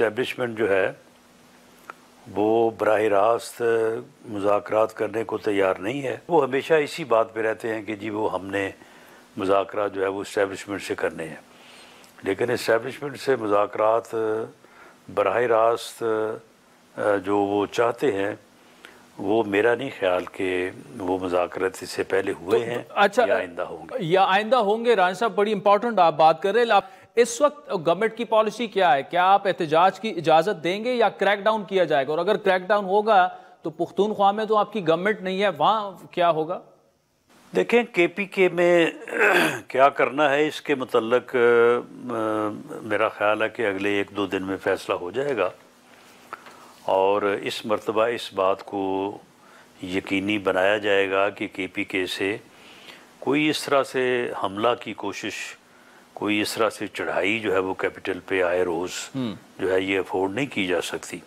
Establishment जो है वो बराह रास्त मुज़ाकरात करने को तैयार नहीं है। वो हमेशा इसी बात पे रहते हैं कि जी वो हमने मुज़ाकरात जो है वो इस्टेब्लिशमेंट से करने हैं, लेकिन इस्टेब्लिशमेंट से मुज़ाकरात बराह रास्त जो वो चाहते हैं वो मेरा नहीं ख्याल कि वो मुज़ाकरात इससे पहले हुए हैं। अच्छा, या आइंदा होंगे। राना साहब, बड़ी इंपॉर्टेंट आप बात कर रहे हैं। आप इस वक्त गवर्नमेंट की पॉलिसी क्या है? क्या आप एहतजाज की इजाजत देंगे या क्रैकडाउन किया जाएगा? और अगर क्रैकडाउन होगा तो पुख्तूनख्वा में तो आपकी गवर्नमेंट नहीं है, वहां क्या होगा? देखें, KPK में क्या करना है इसके मुतल्लक मेरा ख्याल है कि अगले 1-2 दिन में फ़ैसला हो जाएगा और इस मरतबा इस बात को यकीनी बनाया जाएगा कि KPK से कोई इस तरह से हमला की कोशिश, कोई इस तरह से चढ़ाई जो है वो कैपिटल पे आए रोज़ जो है ये अफोर्ड नहीं की जा सकती।